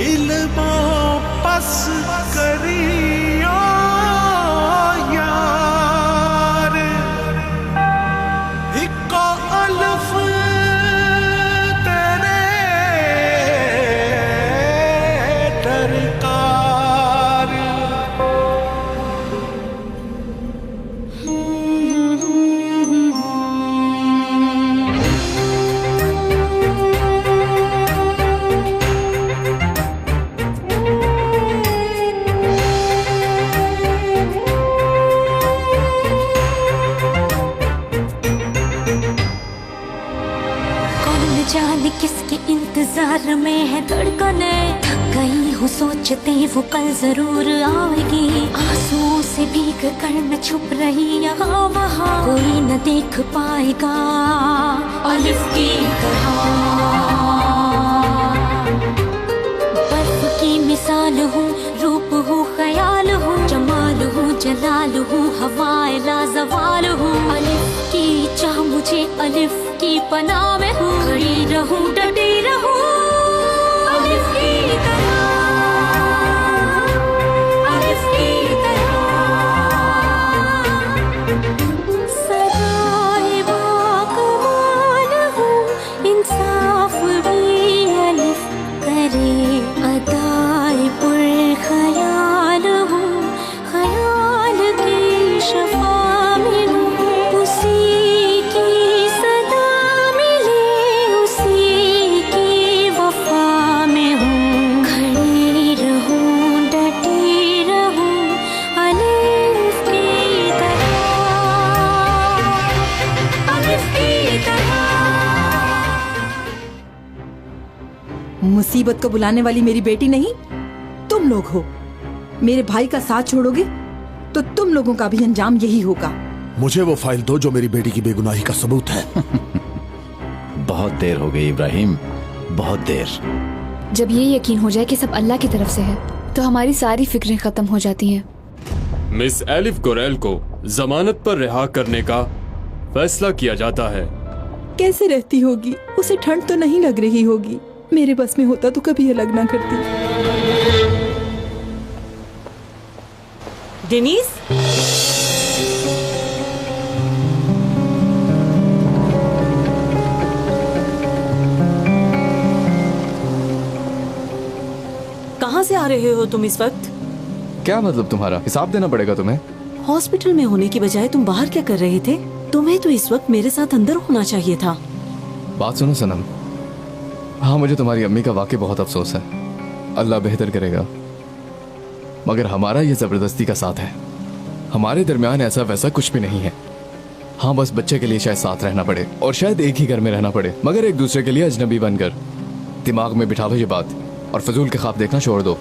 Elmo पस करियो यार इको अल्फ तेरे दरकार। जाने किसके इंतजार में है धड़कने, थक गई हूँ सोचते वो कल जरूर आएगी। आंसुओं से भीग कर न छुप रही यहाँ वहाँ, कोई न देख पाएगा अलिफ की तरह। बर्फ की मिसाल हूँ, रूप हूँ, ख्याल हूँ, जमाल हूँ, जलाल हूँ, हवाए लाजवाल हूँ। अलिफ की चाह मुझे अलिफ की पनाह में हूँ, खड़ी रहूं डटी रहूं अलिफ की तरह, अलिफ की तरह। सदाए बाकमाल हूँ, इंसाफ भी अलिफ करे, अदाए पुरख्याल हूँ, ख्याल की शफा में हूँ, उसी की सदा मिले, उसी की वफा में हूँ। खड़ी रहूं डटी रहूं अलिफ की तरह, अलिफ की तरह। मुसीबत को बुलाने वाली मेरी बेटी नहीं तुम लोग हो। मेरे भाई का साथ छोड़ोगे तो तुम लोगों का भी अंजाम यही होगा। मुझे वो फाइल दो जो मेरी बेटी की बेगुनाही का सबूत है। बहुत देर हो गई इब्राहिम, बहुत देर। जब ये यकीन हो जाए कि सब अल्लाह की तरफ से है तो हमारी सारी फिक्रें खत्म हो जाती हैं। मिस एलिफ गोरेल को जमानत पर रिहा करने का फैसला किया जाता है। कैसे रहती होगी, उसे ठंड तो नहीं लग रही होगी। मेरे बस में होता तो कभी अलग ना करती। डेनिस, कहाँ से आ रहे हो तुम इस वक्त? क्या मतलब तुम्हारा? हिसाब देना पड़ेगा तुम्हें। हॉस्पिटल में होने की बजाय तुम बाहर क्या कर रहे थे? तुम्हें तो इस वक्त मेरे साथ अंदर होना चाहिए था। बात सुनो सनम, हाँ मुझे तुम्हारी अम्मी का वाकई बहुत अफसोस है। अल्लाह बेहतर करेगा, मगर हमारा ये जबरदस्ती का साथ है। हमारे दरमियान ऐसा वैसा कुछ भी नहीं है। हाँ बस बच्चे के लिए शायद साथ रहना पड़े और शायद एक ही घर में रहना पड़े, मगर एक दूसरे के लिए अजनबी बनकर। दिमाग में बिठाओ ये बात और फजूल के ख्वाब देखना छोड़ दो।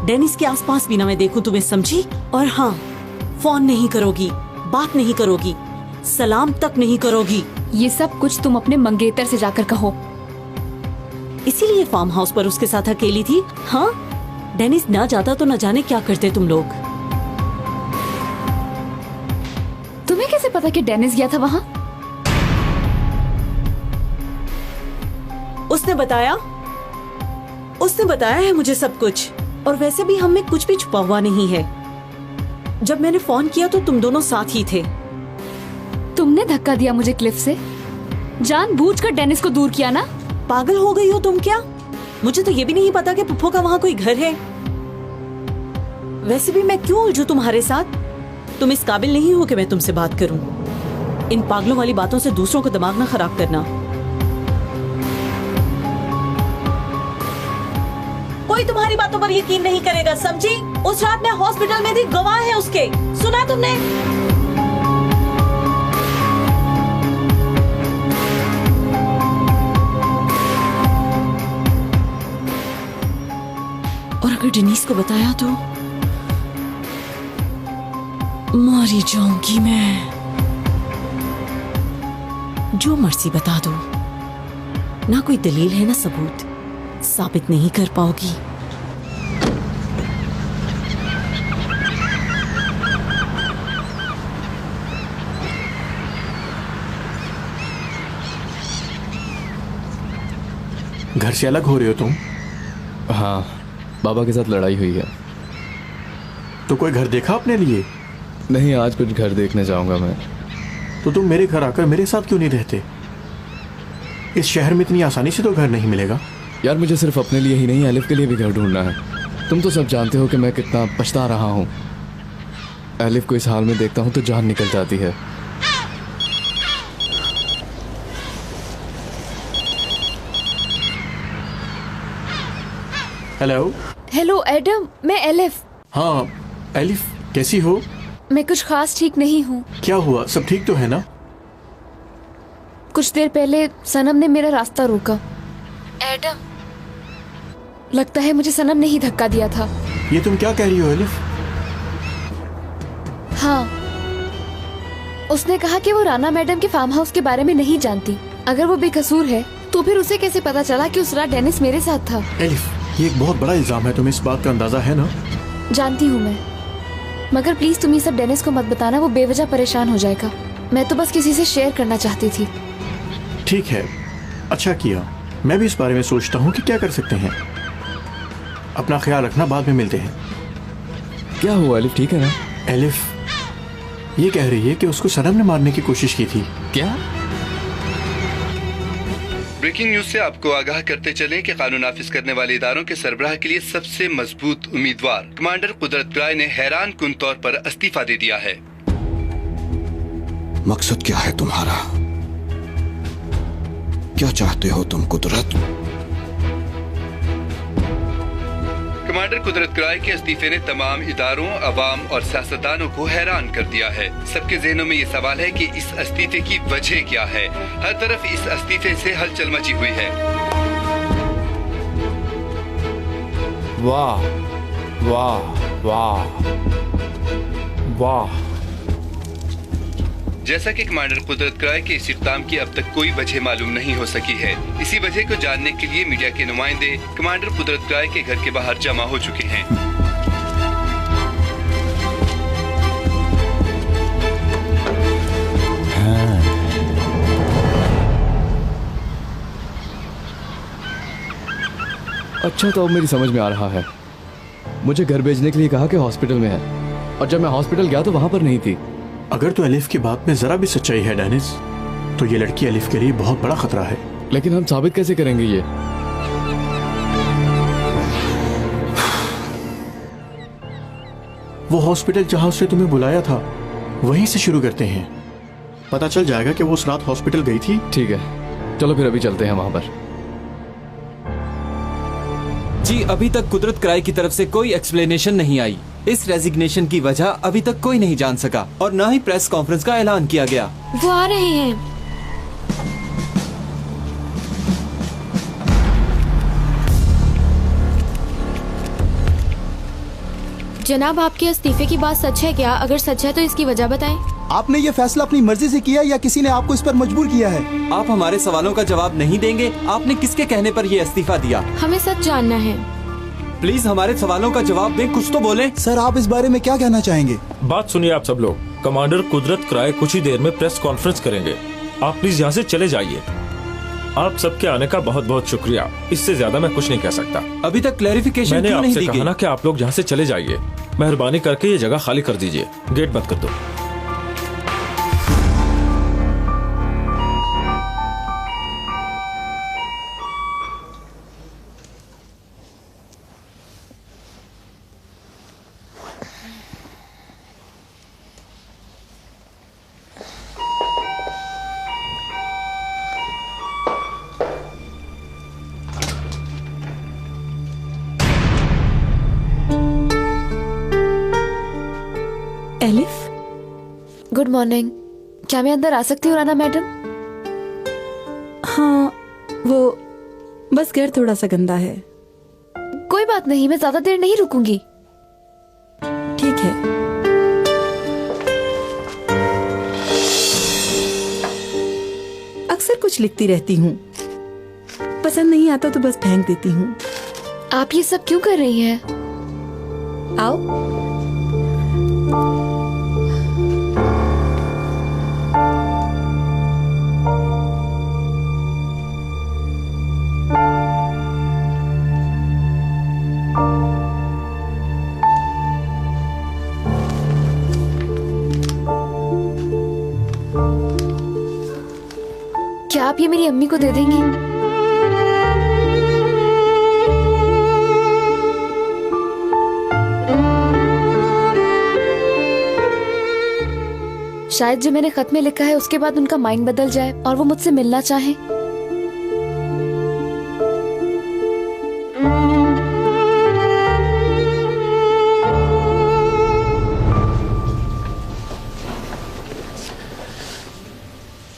डेनिस के आसपास भी ना मैं देखूं तुम्हें, समझी? और हाँ, फोन नहीं करोगी, बात नहीं करोगी, सलाम तक नहीं करोगी। ये सब कुछ तुम अपने मंगेतर से जाकर कहो। इसीलिए फार्म हाउस पर उसके साथ अकेली थी। हाँ, डेनिस ना जाता तो न जाने क्या करते तुम लोग। तुम्हें कैसे पता कि डेनिस गया था वहाँ? उसने बताया है मुझे सब कुछ। और वैसे भी हम में कुछ भी छुपा हुआ नहीं है। जब मैंने फोन किया तो तुम दोनों साथ ही थे। तुमने धक्का दिया मुझे क्लिफ से, जानबूझकर डेनिस को दूर किया ना? पागल हो गई हो तुम क्या? मुझे तो ये भी नहीं पता कि पुप्पो का वहाँ कोई घर है। वैसे भी मैं क्यों उलझूं तुम्हारे साथ? तुम इस काबिल नहीं हो कि मैं तुमसे बात करूं। इन पागलों वाली बातों से दूसरों को दिमाग ना खराब करना। कोई तुम्हारी बातों पर यकीन नहीं करेगा, समझी? उस रात मैं हॉस्पिटल में थी, गवाह है उसके। सुना तुमने? और अगर डेनिस को बताया तो मारी जाऊंगी मैं। जो मर्जी बता दो, ना कोई दलील है ना सबूत, साबित नहीं कर पाओगी। घर से अलग हो रहे हो तुम? हाँ, बाबा के साथ लड़ाई हुई है। तो कोई घर देखा अपने लिए? नहीं, आज कुछ घर देखने जाऊंगा मैं। तो तुम मेरे घर आकर मेरे साथ क्यों नहीं रहते? इस शहर में इतनी आसानी से तो घर नहीं मिलेगा। यार, मुझे सिर्फ अपने लिए ही नहीं, एलिफ के लिए भी घर ढूंढना है। तुम तो सब जानते हो कि मैं कितना पछता रहा हूँ। एलिफ को इस हाल में देखता हूँ तो जान निकल जाती है। हेलो। हेलो एडम, मैं एलिफ। हाँ एलिफ, कैसी हो? मैं कुछ खास ठीक नहीं हूँ। क्या हुआ? सब ठीक तो है ना? कुछ देर पहले सनम ने मेरा रास्ता रोका। एडम, लगता है मुझे सनम ने ही धक्का दिया था। ये तुम क्या कह रही हो एलिफ? हाँ, उसने कहा कि वो राना मैडम के फार्म हाउस के बारे में नहीं जानती। अगर वो बेकसूर है तो फिर उसे कैसे पता चला कि उस रात डेनिस मेरे साथ था? एलिफ, ये एक बहुत बड़ा इल्जाम है, तुम्हें इस बात का अंदाजा है ना? जानती हूँ मैं, मगर प्लीज तुम ये सब डेनिस को मत बताना, वो बेवजह परेशान हो जाएगा। मैं तो बस किसी से शेयर करना चाहती थी। ठीक है, अच्छा किया। मैं भी इस बारे में सोचता हूँ कि क्या कर सकते हैं। अपना ख्याल रखना, बाद में मिलते हैं। क्या हुआ एलिफ, ठीक है ना? एलिफ ये कह रही है कि उसको सनम ने मारने की कोशिश की थी। क्या? ब्रेकिंग न्यूज से आपको आगाह करते चलें कि कानून नाफिज करने वाले इदारों के सरबराह के लिए सबसे मजबूत उम्मीदवार कमांडर कुदरत राय ने हैरान कुन तौर पर इस्तीफा दे दिया है। मकसद क्या है तुम्हारा? क्या चाहते हो तुम कुदरत? कमांडर कुदरत राय के इस्तीफे ने तमाम इदारों, अवाम और सियासतदानों को हैरान कर दिया है। सबके जहनों में ये सवाल है कि इस इस्तीफे की वजह क्या है। हर तरफ इस इस्तीफे से हलचल मची हुई है। वाह वाह वाह वाह। जैसा कि कमांडर कुदरत राय के इस इक़दाम की अब तक कोई वजह मालूम नहीं हो सकी है। इसी वजह को जानने के लिए मीडिया के नुमाइंदे कमांडर कुदरत राय के घर के बाहर जमा हो चुके हैं। अच्छा, तो अब मेरी समझ में आ रहा है। मुझे घर भेजने के लिए कहा कि हॉस्पिटल में है, और जब मैं हॉस्पिटल गया तो वहां पर नहीं थी। अगर तो एलिफ की बात में जरा भी सच्चाई है डेनिस, तो ये लड़की एलिफ के लिए बहुत बड़ा खतरा है। लेकिन हम साबित कैसे करेंगे ये? वो हॉस्पिटल जहां उसने तुम्हें बुलाया था, वहीं से शुरू करते हैं। पता चल जाएगा कि वो उस रात हॉस्पिटल गई थी। ठीक है, चलो फिर अभी चलते हैं वहां पर। जी, अभी तक कुदरत राय की तरफ से कोई एक्सप्लेनेशन नहीं आई। इस रेजिग्नेशन की वजह अभी तक कोई नहीं जान सका और न ही प्रेस कॉन्फ्रेंस का ऐलान किया गया। वो आ रहे हैं। जनाब, आपके इस्तीफे की बात सच है क्या? अगर सच है तो इसकी वजह बताएं। आपने ये फैसला अपनी मर्जी से किया या किसी ने आपको इस पर मजबूर किया है? आप हमारे सवालों का जवाब नहीं देंगे? आपने किसके कहने पर यह इस्तीफा दिया? हमें सच जानना है। प्लीज हमारे सवालों का जवाब दें, कुछ तो बोलें। सर, आप इस बारे में क्या कहना चाहेंगे? बात सुनिए आप सब लोग। कमांडर कुदरत राय कुछ ही देर में प्रेस कॉन्फ्रेंस करेंगे। आप प्लीज यहाँ से चले जाइए। आप सबके आने का बहुत बहुत शुक्रिया। इससे ज्यादा मैं कुछ नहीं कह सकता। अभी तक क्लैरिफिकेशन मैंने क्यों नहीं आपसे दी कहा गई? ना कि आप लोग यहाँ से चले जाइए। मेहरबानी करके ये जगह खाली कर दीजिए। गेट बंद कर दो। एलिफ। Good morning. क्या मैं अंदर आ सकती हूँ राना मैडम? हाँ, वो बस घर थोड़ा सा गंदा है। कोई बात नहीं, मैं ज्यादा देर नहीं रुकूंगी। ठीक है। अक्सर कुछ लिखती रहती हूँ, पसंद नहीं आता तो बस फेंक देती हूँ। आप ये सब क्यों कर रही हैं? आओ। क्या आप ये मेरी अम्मी को दे देंगी? शायद जो मैंने खत में लिखा है उसके बाद उनका माइंड बदल जाए और वो मुझसे मिलना चाहे।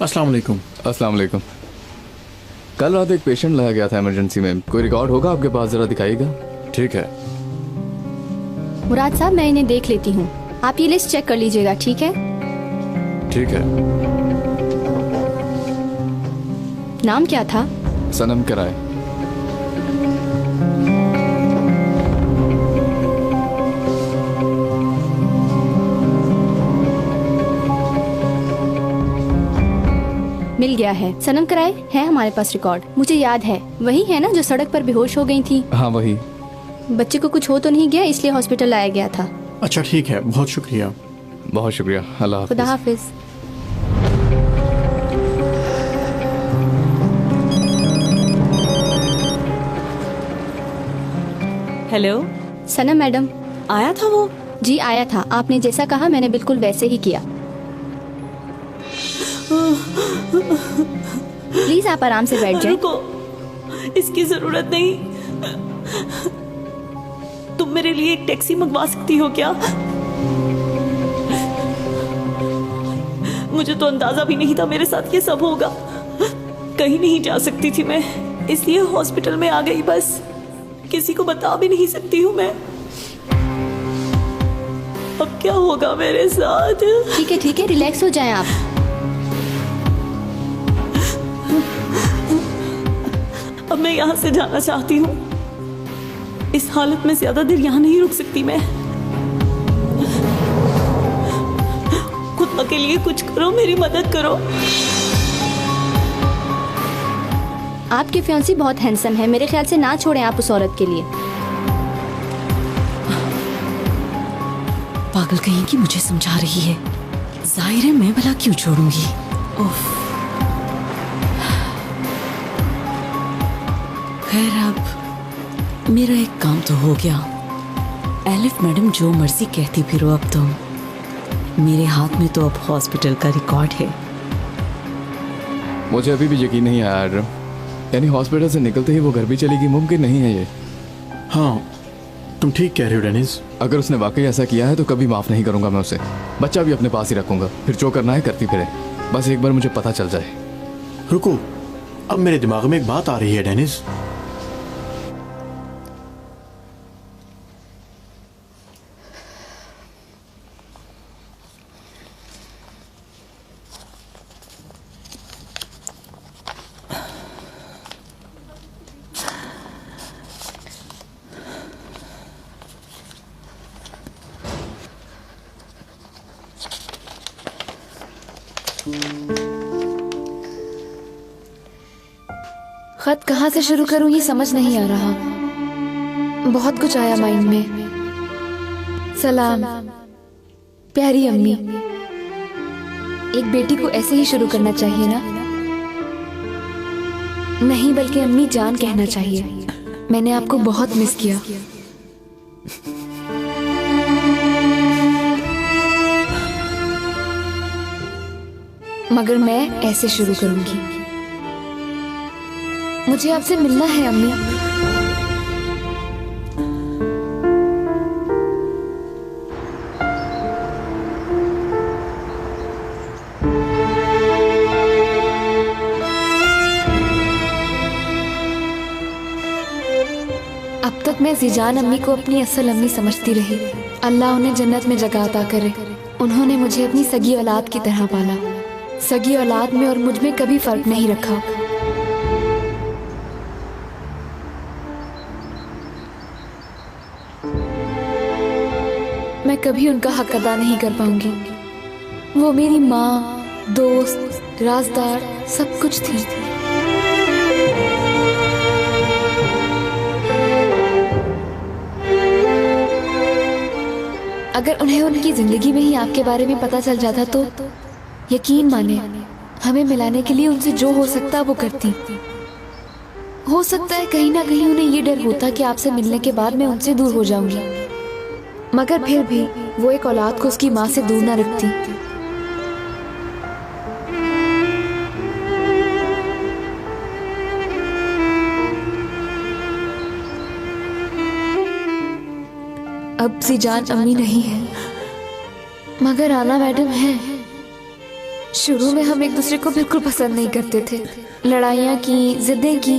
अस्सलाम वालेकुम। अस्सलाम वालेकुम। कल रात एक पेशेंट लाया गया था इमरजेंसी में, कोई रिकॉर्ड होगा आपके पास? जरा दिखाइएगा। ठीक है। मुराद साहब, मैं इन्हें देख लेती हूँ, आप ये लिस्ट चेक कर लीजिएगा, ठीक है? ठीक है। नाम क्या था? सनम कराए। मिल गया है। सनम कराए है हमारे पास रिकॉर्ड। मुझे याद है, वही है ना जो सड़क पर बेहोश हो गई थी? हाँ वही। बच्चे को कुछ हो तो नहीं गया, इसलिए हॉस्पिटल लाया गया था। अच्छा ठीक है, बहुत शुक्रिया। बहुत शुक्रिया। अल्लाह हाफिज। खुदा हाफिज। हेलो सनम मैडम। आया था वो? जी आया था, आपने जैसा कहा मैंने बिल्कुल वैसे ही किया। प्लीज आप आराम से बैठ जाएं। रुको, इसकी जरूरत नहीं। तुम मेरे लिए एक टैक्सी मंगवा सकती हो क्या? मुझे तो अंदाजा भी नहीं था मेरे साथ ये सब होगा। कहीं नहीं जा सकती थी मैं, इसलिए हॉस्पिटल में आ गई। बस किसी को बता भी नहीं सकती हूँ मैं। अब क्या होगा मेरे साथ? ठीक है, रिलैक्स हो जाएं आप। अब मैं यहाँ से जाना चाहती हूँ। इस हालत में ज्यादा देर यहाँ नहीं रुक सकती मैं। खुद के लिए कुछ करो, मेरी मदद करो। आपके फियांसी बहुत हैंडसम है, मेरे ख्याल से ना छोड़ें आप उस औरत के लिए। पागल कहीं की मुझे समझा रही है। जाहिर है मैं भला क्यों छोड़ूंगी। उफ। खैर अब मेरा एक काम तो हो गया। एलिफ मैडम जो मर्जी कहती फिरो, अब तो मेरे हाथ में तो अब हॉस्पिटल का रिकॉर्ड है। मुझे अभी भी यकीन नहीं आया यार, यानी हॉस्पिटल से निकलते ही वो घर भी चलेगी? मुमकिन नहीं है ये। हाँ तुम ठीक कह रहे हो डेनिस। अगर उसने वाकई ऐसा किया है तो कभी माफ नहीं करूंगा मैं उसे। बच्चा भी अपने पास ही रखूंगा, फिर जो करना है करती फिरे, बस एक बार मुझे पता चल जाए। रुको, अब मेरे दिमाग में एक बात आ रही है डेनिस। खत कहाँ से शुरू करूं ये समझ नहीं आ रहा। बहुत कुछ आया माइंड में। सलाम प्यारी अम्मी। एक बेटी को ऐसे ही शुरू करना चाहिए ना? नहीं बल्कि अम्मी जान कहना चाहिए। मैंने आपको बहुत मिस किया। मगर मैं ऐसे शुरू करूंगी। मुझे आपसे मिलना है अम्मी। मैं जीजान अम्मी को अपनी असल अम्मी समझती रही। अल्लाह उन्हें जन्नत में जगह अता करे। उन्होंने मुझे अपनी सगी औलाद की तरह पाला। सगी औलाद में और मुझ में कभी फर्क नहीं रखा। मैं कभी उनका हक अदा नहीं कर पाऊंगी। वो मेरी माँ, दोस्त, राजदार सब कुछ थी। अगर उन्हें उनकी जिंदगी में ही आपके बारे में पता चल जाता तो यकीन माने हमें मिलाने के लिए उनसे जो हो सकता वो करती। हो सकता है कहीं ना कहीं उन्हें ये डर होता कि आपसे मिलने के बाद मैं उनसे दूर हो जाऊंगी, मगर फिर भी वो एक औलाद को उसकी माँ से दूर ना रखती। अब जीजान अम्मी नहीं है, मगर आना मैडम है। शुरू में हम एक दूसरे को बिल्कुल पसंद नहीं करते थे, लड़ाइयाँ की, जिद्दें की,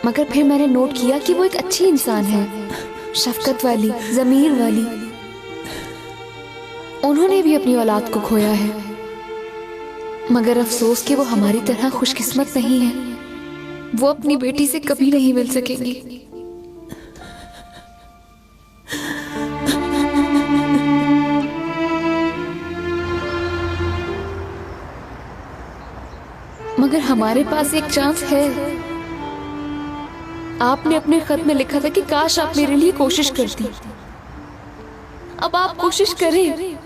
मगर फिर मैंने नोट किया कि वो एक अच्छी इंसान है, शफकत वाली, ज़मीर वाली। उन्होंने भी अपनी औलाद को खोया है, मगर अफसोस कि वो हमारी तरह खुशकिस्मत नहीं है। वो अपनी बेटी से कभी नहीं मिल सकेंगी। मगर हमारे पास एक चांस है। आपने अपने खत में लिखा था कि काश आप मेरे लिए कोशिश करती। अब आप कोशिश करें।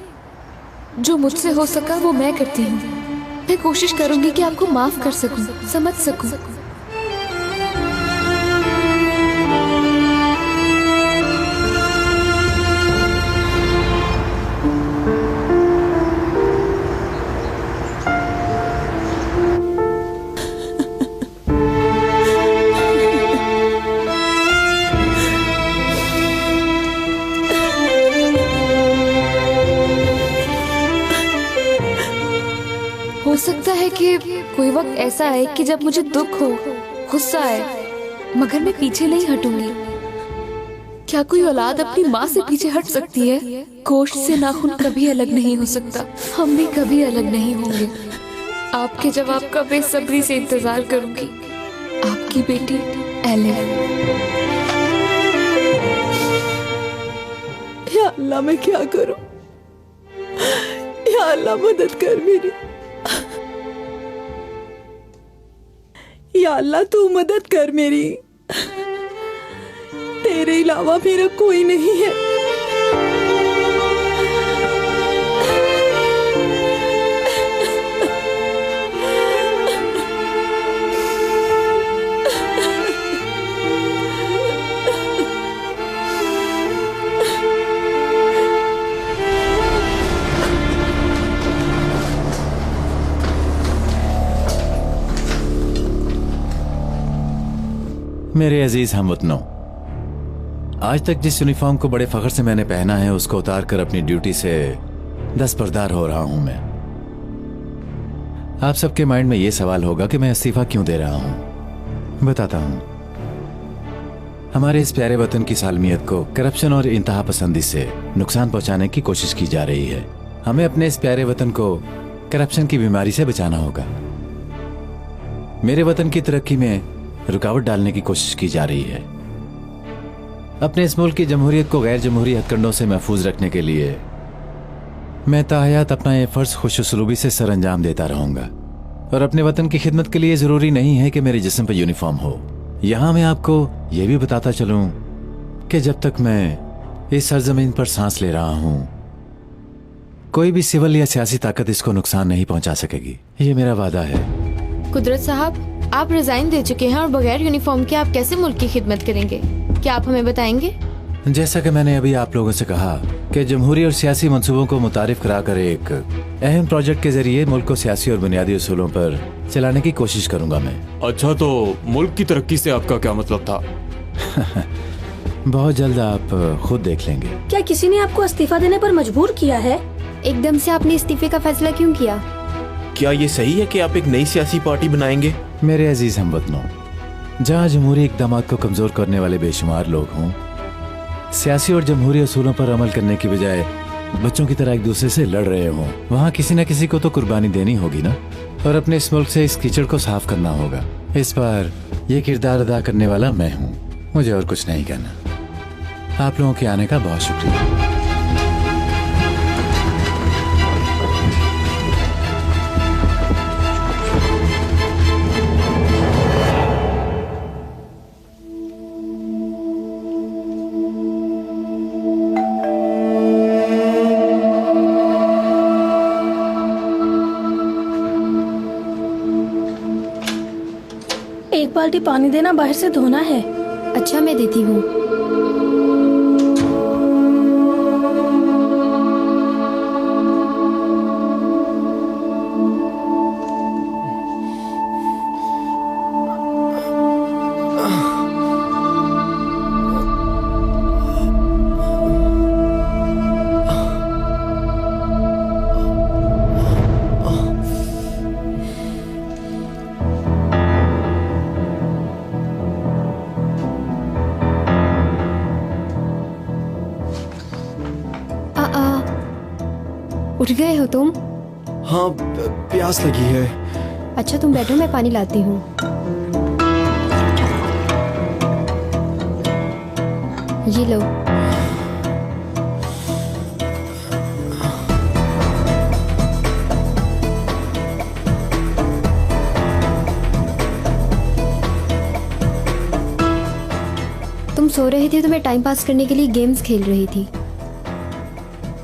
जो मुझसे हो सका वो मैं करती हूँ। मैं कोशिश करूंगी कि आपको माफ कर सकूं, समझ सकूं। हो सकता है कि कोई वक्त ऐसा आए कि जब मुझे दुख हो, गुस्सा आए, मगर मैं पीछे नहीं हटूंगी। क्या कोई औलाद अपनी माँ से पीछे हट सकती है? गोश्त से नाखून कभी अलग नहीं हो सकता। हम भी कभी अलग नहीं होंगे। आपके जवाब का बेसब्री से इंतजार करूंगी। आपकी बेटी एलेन। या अल्लाह मैं क्या करूं? या अल्लाह मदद कर मेरी। या अल्लाह तू मदद कर मेरी। तेरे अलावा मेरा कोई नहीं है। मेरे अजीज हमवतनों, आज तक जिस यूनिफॉर्म को बड़े फख्र से मैंने पहना है उसको उतार कर अपनी ड्यूटी से दस्तबरदार हो रहा हूं मैं। आप सबके माइंड में यह सवाल होगा कि मैं इस्तीफा क्यों दे रहा हूं। बताता हूं। हमारे इस प्यारे वतन की सालमियत को करप्शन और इंतहा पसंदी से नुकसान पहुंचाने की कोशिश की जा रही है। हमें अपने इस प्यारे वतन को करप्शन की बीमारी से बचाना होगा। मेरे वतन की तरक्की में रुकावट डालने की कोशिश की जा रही है। अपने इस मुल्क की जमहूरियत को गैर जमहूरी हथकंडों से महफूज रखने के लिए मैं ताहयात अपना ये फर्ज खुशउस्लूबी से सरअंजाम देता रहूंगा। और अपने वतन की खिदमत के लिए जरूरी नहीं है कि मेरे जिस्म पर यूनिफॉर्म हो। यहां मैं आपको यह भी बताता चलूं कि जब तक मैं इस सरजमीन पर सांस ले रहा हूं, कोई भी सिविल या सियासी ताकत इसको नुकसान नहीं पहुंचा सकेगी। ये मेरा वादा है। कुदरत साहब, आप रिजाइन दे चुके हैं और बगैर यूनिफॉर्म के आप कैसे मुल्क की खिदमत करेंगे? क्या आप हमें बताएंगे? जैसा कि मैंने अभी आप लोगों से कहा कि जमहूरी और सियासी मंसूबों को मुतारिफ कराकर एक अहम प्रोजेक्ट के जरिए मुल्क को सियासी और बुनियादी उसूलों पर चलाने की कोशिश करूंगा मैं। अच्छा, तो मुल्क की तरक्की से आपका क्या मतलब था? बहुत जल्द आप खुद देख लेंगे। क्या किसी ने आपको इस्तीफा देने पर मजबूर किया है? एकदम से आपने इस्तीफे का फैसला क्यों किया? क्या ये सही है कि आप एक नई सियासी पार्टी बनाएंगे? मेरे अजीज हमवतनों, जहां जमहूरी इकदामात को कमजोर करने वाले बेशुमार लोग हों, सियासी और जमहूरी असूलों पर अमल करने की बजाय बच्चों की तरह एक दूसरे से लड़ रहे हों, वहां किसी न किसी को तो कुर्बानी देनी होगी ना, और अपने इस मुल्क से इस कीचड़ को साफ करना होगा। इस बार ये किरदार अदा करने वाला मैं हूँ, मुझे और कुछ नहीं कहना। आप लोगों के आने का बहुत शुक्रिया। एक बाल्टी पानी देना, बाहर से धोना है। अच्छा, मैं देती हूँ। उठ गए हो तुम? हाँ, प्यास लगी है। अच्छा तुम बैठो, मैं पानी लाती हूँ। ये लो। तुम सो रही थी तो मैं टाइम पास करने के लिए गेम्स खेल रही थी।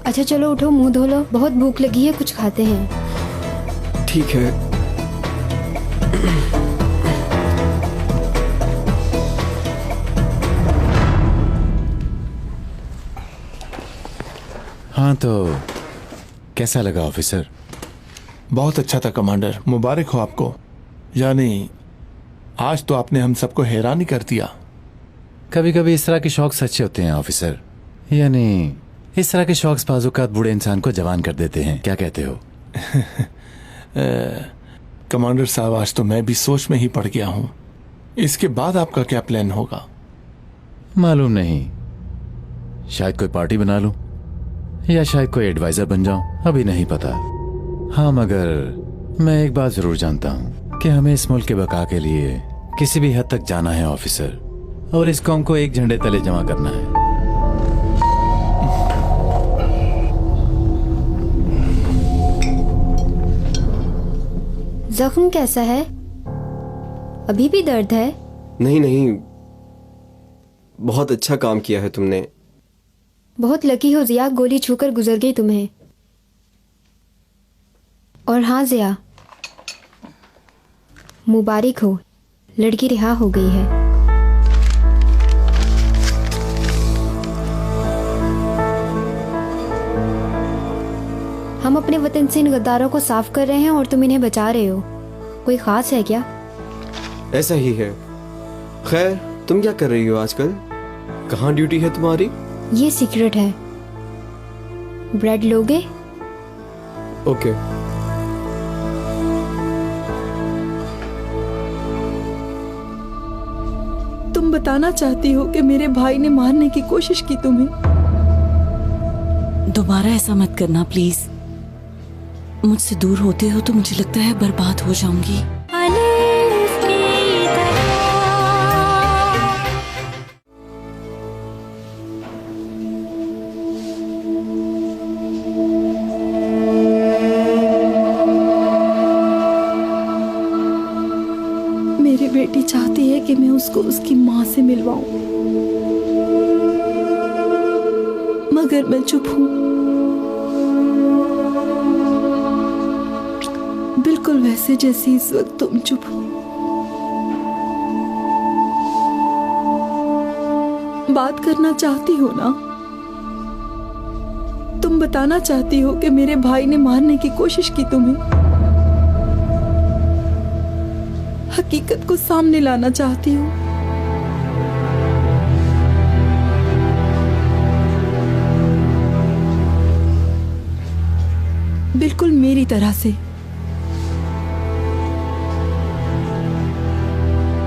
अच्छा चलो उठो, मुंह धो लो, बहुत भूख लगी है, कुछ खाते हैं। ठीक है। हाँ तो कैसा लगा ऑफिसर? बहुत अच्छा था कमांडर, मुबारक हो आपको। यानी आज तो आपने हम सबको हैरान ही कर दिया। कभी कभी इस तरह के शौक सच्चे होते हैं ऑफिसर, यानी इस तरह के शौक बाज़-औक़ात बूढ़े इंसान को जवान कर देते हैं। क्या कहते हो? कमांडर साहब, आज तो मैं भी सोच में ही पड़ गया हूँ। इसके बाद आपका क्या प्लान होगा? मालूम नहीं, शायद कोई पार्टी बना लूं या शायद कोई एडवाइजर बन जाऊं, अभी नहीं पता। हाँ मगर मैं एक बात जरूर जानता हूं कि हमें इस मुल्क के बका के लिए किसी भी हद तक जाना है ऑफिसर, और इस कौम को एक झंडे तले जमा करना है। जख्म कैसा है? अभी भी दर्द है? नहीं नहीं, बहुत अच्छा काम किया है तुमने। बहुत लकी हो जिया, गोली छूकर गुजर गई तुम्हें। और हाँ जिया, मुबारक हो, लड़की रिहा हो गई है। हम अपने वतन से इन गद्दारों को साफ कर रहे हैं और तुम इन्हें बचा रहे हो। कोई खास है क्या? ऐसा ही है। खैर, तुम क्या कर रही हो आजकल? कहाँ ड्यूटी है तुम्हारी? ये सीक्रेट है। ब्रेड लोगे? ओके। तुम बताना चाहती हो कि मेरे भाई ने मारने की कोशिश की तुम्हें? दोबारा ऐसा मत करना प्लीज। मुझसे दूर होते हो तो मुझे लगता है बर्बाद हो जाऊंगी। मेरी बेटी चाहती है कि मैं उसको उसकी माँ से मिलवाऊं, मगर मैं चुप हूं। बिल्कुल वैसे जैसे इस वक्त तुम चुप हो। बात करना चाहती हो ना? तुम बताना चाहती हो कि मेरे भाई ने मारने की कोशिश की तुम्हें? हकीकत को सामने लाना चाहती हो? बिल्कुल मेरी तरह से।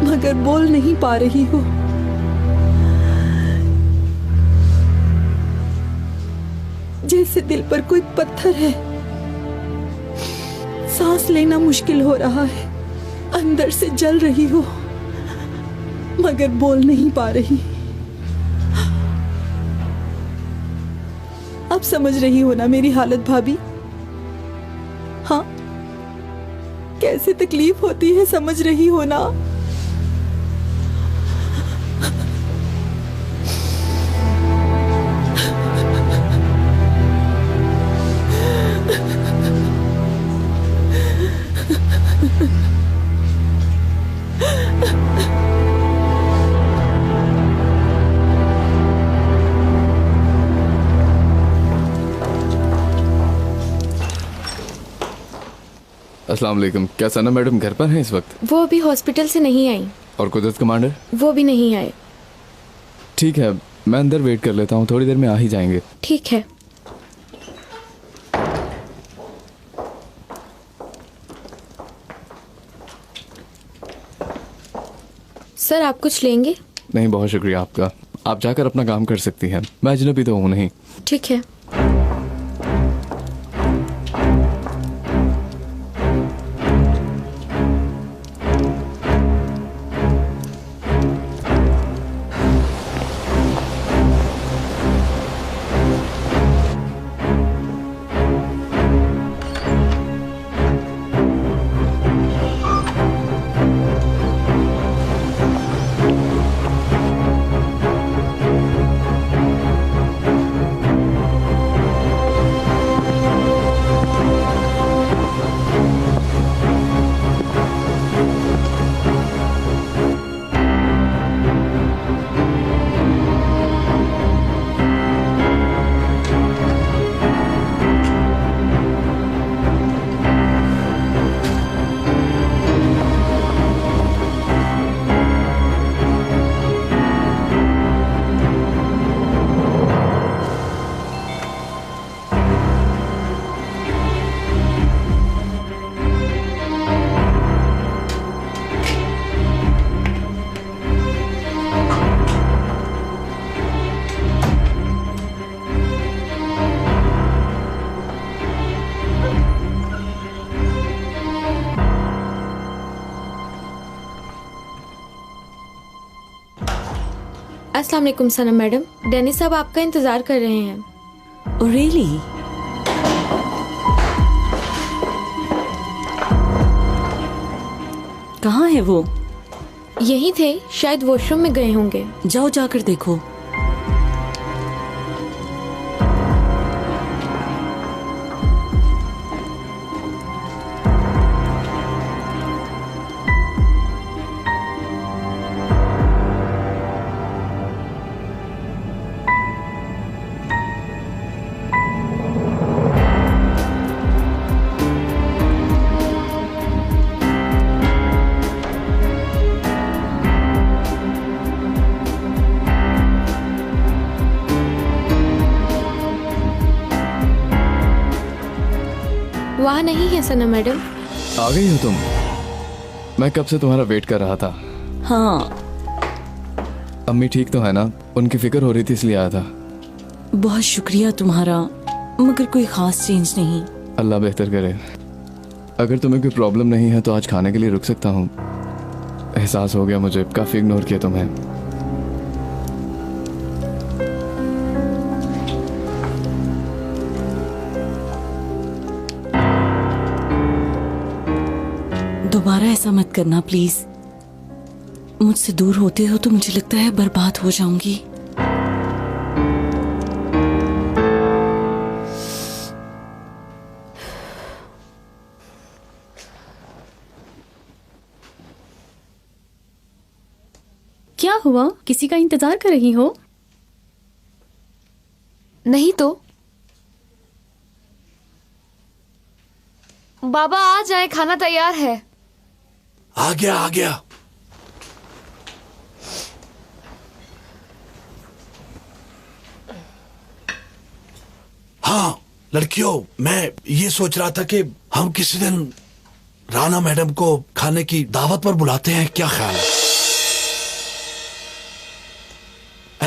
मगर बोल नहीं पा रही हो। जैसे दिल पर कोई पत्थर है, सांस लेना मुश्किल हो रहा है, अंदर से जल रही हो मगर बोल नहीं पा रही। अब समझ रही हो ना मेरी हालत भाभी? हाँ, कैसे तकलीफ होती है, समझ रही हो ना? अस्सलाम वालेकुम। क्या सना मैडम घर पर हैं इस वक्त? वो अभी हॉस्पिटल से नहीं आई। और कुदरत कमांडर? वो भी नहीं आए। ठीक है, मैं अंदर वेट कर लेता हूँ, थोड़ी देर में आ ही जाएंगे। ठीक है। सर आप कुछ लेंगे? नहीं, बहुत शुक्रिया आपका। आप जाकर अपना काम कर सकती हैं, मैं अजनबी तो हूँ नहीं। ठीक है। अस्सलाम वालेकुम सनम मैडम, डेनिस साहब आपका इंतजार कर रहे हैं। रियली? कहाँ है वो? यहीं थे, शायद वॉशरूम में गए होंगे। जाओ जाकर देखो। वहाँ नहीं है सनम मैडम। आ गई हो तुम? मैं कब से तुम्हारा वेट कर रहा था। हाँ। अम्मी ठीक तो है ना? उनकी फिक्र हो रही थी इसलिए आया था। बहुत शुक्रिया तुम्हारा, मगर कोई खास चेंज नहीं। अल्लाह बेहतर करे। अगर तुम्हें कोई प्रॉब्लम नहीं है तो आज खाने के लिए रुक सकता हूँ। एहसास हो गया मुझे, काफी इग्नोर किया तुम्हें। दोबारा ऐसा मत करना प्लीज। मुझसे दूर होते हो तो मुझे लगता है बर्बाद हो जाऊंगी। क्या हुआ? किसी का इंतजार कर रही हो? नहीं तो। बाबा आ जाए, खाना तैयार है। आ गया आ गया। हाँ लड़कियों, मैं ये सोच रहा था कि हम किसी दिन राना मैडम को खाने की दावत पर बुलाते हैं, क्या ख्याल है?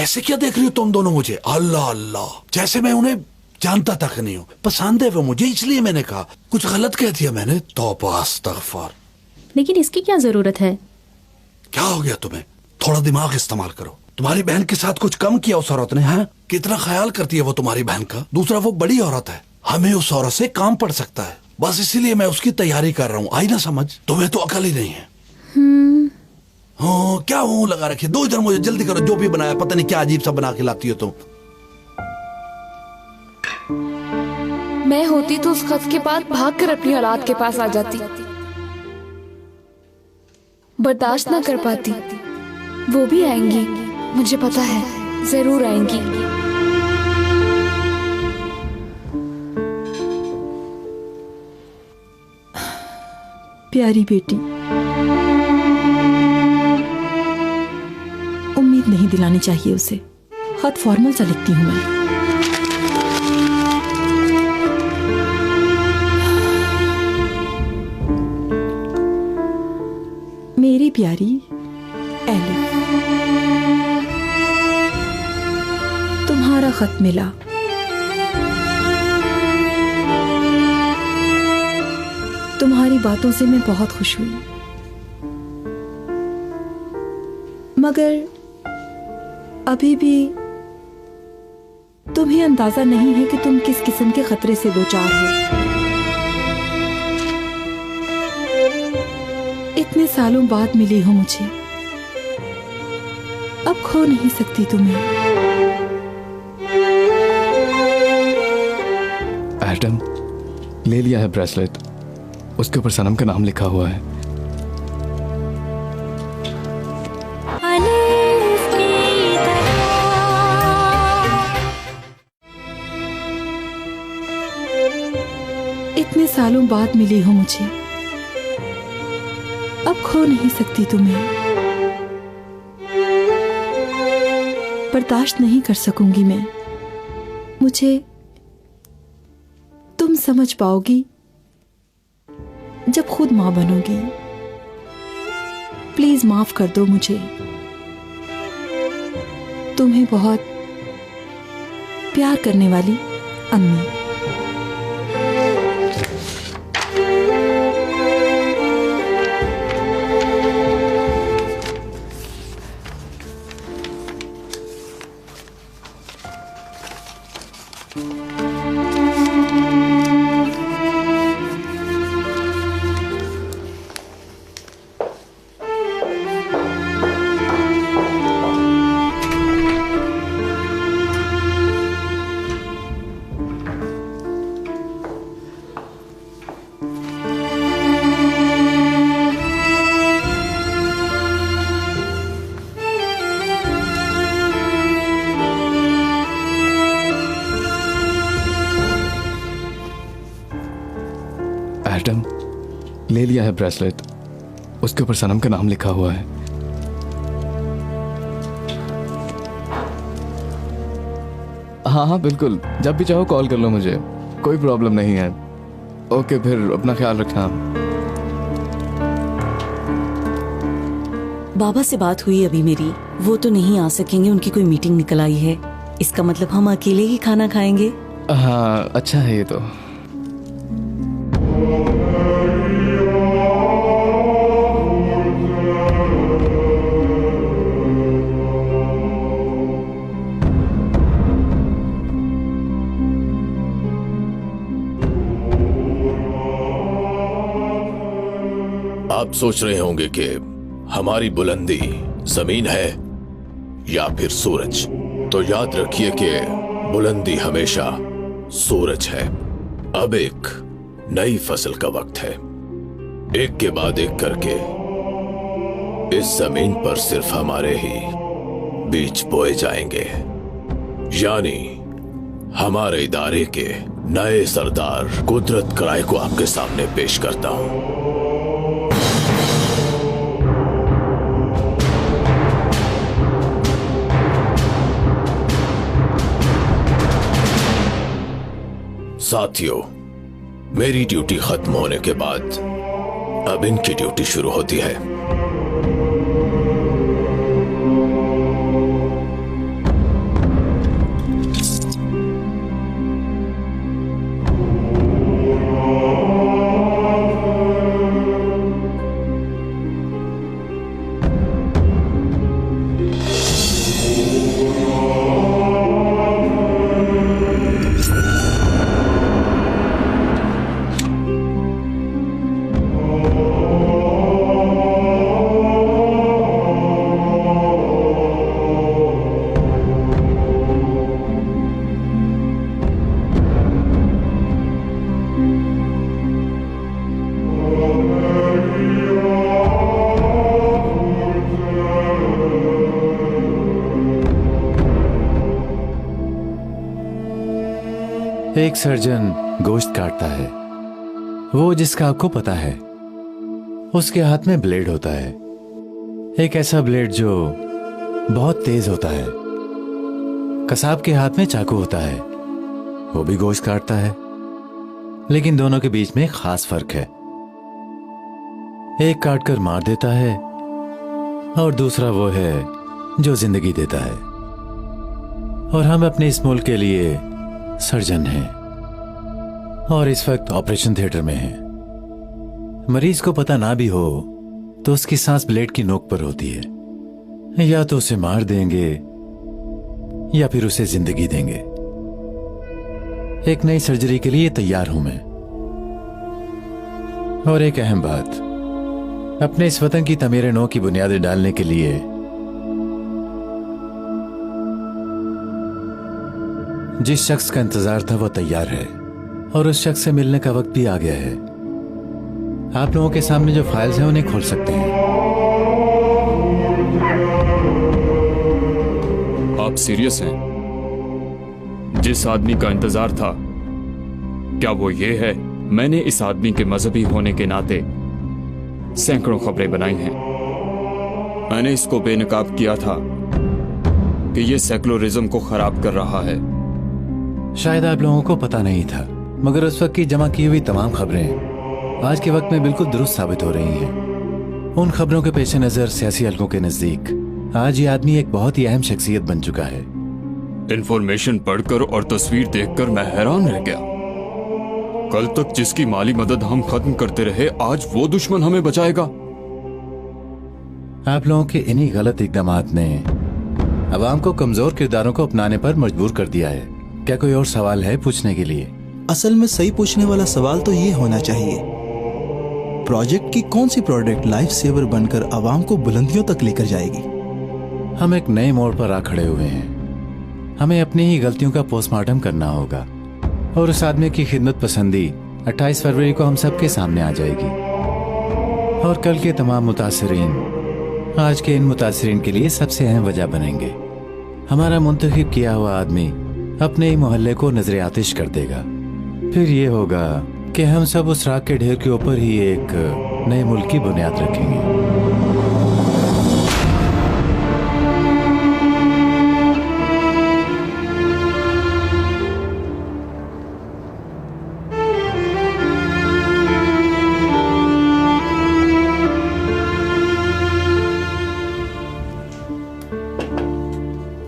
ऐसे क्या देख रही हो तुम दोनों मुझे? अल्लाह अल्लाह, जैसे मैं उन्हें जानता तक नहीं हूँ। पसंद है वो मुझे, इसलिए मैंने कहा। कुछ गलत कह दिया मैंने? तौबा अस्तगफार। लेकिन इसकी क्या जरूरत है? क्या हो गया तुम्हें? थोड़ा दिमाग इस्तेमाल करो। तुम्हारी बहन के साथ कुछ कम किया उस औरत ने? है कितना ख्याल करती है वो तुम्हारी बहन का। दूसरा वो बड़ी औरत है, हमें उस औरत से काम पड़ सकता है। बस इसीलिए मैं उसकी तैयारी कर रहा हूँ। आई ना समझ? तुम्हें तो अकल ही नहीं है। हाँ, क्या हूँ लगा रखी। दो इधर मुझे, जल्दी करो। जो भी बनाया पता नहीं क्या अजीब सा बना के लाती हो तुम। मैं होती तो उस खत के बाद भागकर अपनी औलाद के पास आ जाती। बर्दाश्त ना कर पाती। वो भी आएंगी, मुझे पता है, जरूर आएंगी। प्यारी बेटी, उम्मीद नहीं दिलानी चाहिए उसे। खत फॉर्मल सा लिखती हूं मैं। मेरी प्यारी एलिफ, तुम्हारा खत मिला। तुम्हारी बातों से मैं बहुत खुश हुई, मगर अभी भी तुम्हें अंदाजा नहीं है कि तुम किस किस्म के खतरे से दो चार हो। इतने सालों बाद मिली हो मुझे, अब खो नहीं सकती तुम्हें। एडम, ले लिया है ब्रेसलेट, उसके ऊपर सनम का नाम लिखा हुआ है। इतने सालों बाद मिली हो मुझे, अब खो नहीं सकती तुम्हें। बर्दाश्त नहीं कर सकूंगी मैं। मुझे तुम समझ पाओगी जब खुद मां बनोगी। प्लीज माफ कर दो मुझे। तुम्हें बहुत प्यार करने वाली अम्मी। एडम, ले लिया है ब्रेसलेट, उसके ऊपर सनम का नाम लिखा हुआ है। हाँ हाँ बिल्कुल, जब भी चाहो कॉल कर लो मुझे, कोई प्रॉब्लम नहीं है। ओके, फिर अपना ख्याल रखना। बाबा से बात हुई अभी मेरी, वो तो नहीं आ सकेंगे, उनकी कोई मीटिंग निकल आई है। इसका मतलब हम अकेले ही खाना खाएंगे। हाँ अच्छा है ये तो। आप सोच रहे होंगे कि हमारी बुलंदी जमीन है या फिर सूरज, तो याद रखिए कि बुलंदी हमेशा सूरज है। अब एक नई फसल का वक्त है। एक के बाद एक करके इस जमीन पर सिर्फ हमारे ही बीज बोए जाएंगे। यानी हमारे इदारे के नए सरदार कुदरत कराए को आपके सामने पेश करता हूं। साथियों, मेरी ड्यूटी खत्म होने के बाद अब इनकी ड्यूटी शुरू होती है। एक सर्जन गोश्त काटता है, वो जिसका आपको पता है। उसके हाथ में ब्लेड होता है, एक ऐसा ब्लेड जो बहुत तेज होता है। कसाब के हाथ में चाकू होता है, वो भी गोश्त काटता है, लेकिन दोनों के बीच में एक खास फर्क है। एक काटकर मार देता है और दूसरा वो है जो जिंदगी देता है। और हम अपने इस मुल्क के लिए सर्जन हैं और इस वक्त ऑपरेशन थिएटर में हैं। मरीज को पता ना भी हो तो उसकी सांस ब्लेड की नोक पर होती है। या तो उसे मार देंगे या फिर उसे जिंदगी देंगे। एक नई सर्जरी के लिए तैयार हूं मैं। और एक अहम बात, अपने इस वतन की तमीर नौ की बुनियादें डालने के लिए जिस शख्स का इंतजार था वो तैयार है और उस शख्स से मिलने का वक्त भी आ गया है। आप लोगों के सामने जो फाइल्स हैं उन्हें खोल सकते हैं। आप सीरियस हैं? जिस आदमी का इंतजार था, क्या वो ये है? मैंने इस आदमी के मजहबी होने के नाते सैकड़ों खबरें बनाई हैं। मैंने इसको बेनकाब किया था कि ये सेकुलरिज्म को खराब कर रहा है। शायद आप लोगों को पता नहीं था, मगर उस वक्त की जमा की हुई तमाम खबरें आज के वक्त में बिल्कुल दुरुस्त साबित हो रही हैं। उन खबरों के पेश नजर सियासी हलकों के नजदीक आज ये आदमी एक बहुत ही अहम शख्सियत बन चुका है। इंफॉर्मेशन पढ़कर और तस्वीर देखकर मैं हैरान रह गया। कल तक जिसकी माली मदद हम खत्म करते रहे, आज वो दुश्मन हमें बचाएगा। आप लोगों के इन्हीं गलत इकदामात ने अवाम को कमजोर किरदारों को अपनाने पर मजबूर कर दिया है। क्या कोई और सवाल है पूछने के लिए? असल में सही पूछने वाला सवाल तो ये होना चाहिए, प्रोजेक्ट की कौन सी प्रोडक्ट लाइफ सेवर बनकर आवाम को बुलंदियों तक लेकर जाएगी? हम एक नए मोड़ पर आ खड़े हुए हैं। हमें अपनी ही गलतियों का पोस्टमार्टम करना होगा और उस आदमी की खिदमत पसंदी 28 फरवरी को हम सबके सामने आ जाएगी। और कल के तमाम मुतासिरीन आज के इन मुतासिरीन के लिए सबसे अहम वजह बनेंगे। हमारा मुंतखब किया हुआ आदमी अपने ही मोहल्ले को नजरे आतिश कर देगा। फिर ये होगा कि हम सब उस राख के ढेर के ऊपर ही एक नए मुल्क की बुनियाद रखेंगे।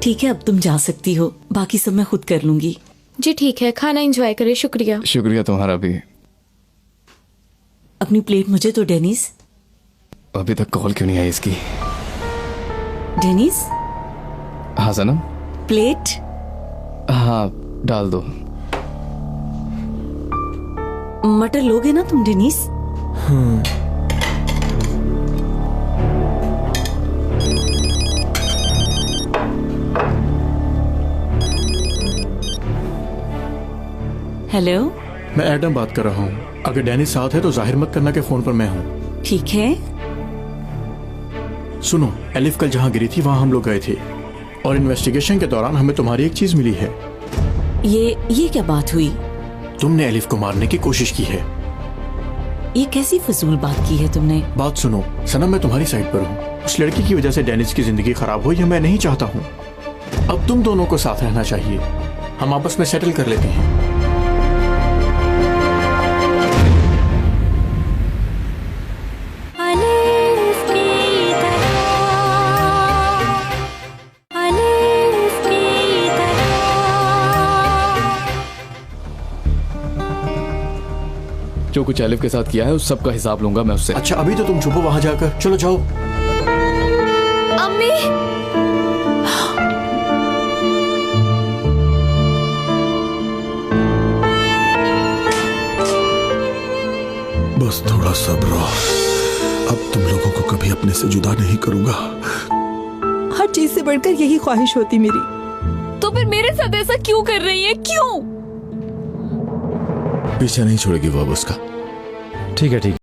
ठीक है, अब तुम जा सकती हो, बाकी सब मैं खुद कर लूंगी। जी ठीक है, खाना एंजॉय करें। शुक्रिया। शुक्रिया तुम्हारा भी। अपनी प्लेट मुझे तो। डेनिस, अभी तक कॉल क्यों नहीं आई इसकी? डेनिस। हाँ सनम। प्लेट। हाँ डाल दो। मटर लोगे ना तुम डेनिस? हेलो, मैं एडम बात कर रहा हूँ। अगर डैनी साथ है तो जाहिर मत करना कि फोन पर मैं हूँ। ठीक है। सुनो, एलिफ कल जहाँ गिरी थी वहाँ हम लोग गए थे और इन्वेस्टिगेशन के दौरान हमें तुम्हारी एक चीज मिली है। ये क्या बात हुई? तुमने एलिफ को मारने की कोशिश की है। ये कैसी फजूल बात की है तुमने? बात सुनो सनम, मैं तुम्हारी साइड पर हूँ। उस लड़की की वजह से डेनिस की जिंदगी खराब हो, यह मैं नहीं चाहता हूँ। अब तुम दोनों को साथ रहना चाहिए। हम आपस में सेटल कर लेते हैं। जो कुछ एलिफ के साथ किया है उस सब का हिसाब लूंगा मैं उससे। अच्छा अभी तो तुम छुपो वहां जाकर। चलो जाओ। अम्मी। बस थोड़ा सब्र रहो। अब तुम लोगों को कभी अपने से जुदा नहीं करूंगा। हर चीज से बढ़कर यही ख्वाहिश होती मेरी। तो फिर मेरे साथ ऐसा क्यों कर रही है? क्यों? पीछे नहीं छोड़ेगी वो अब उसका। ठीक है ठीक है।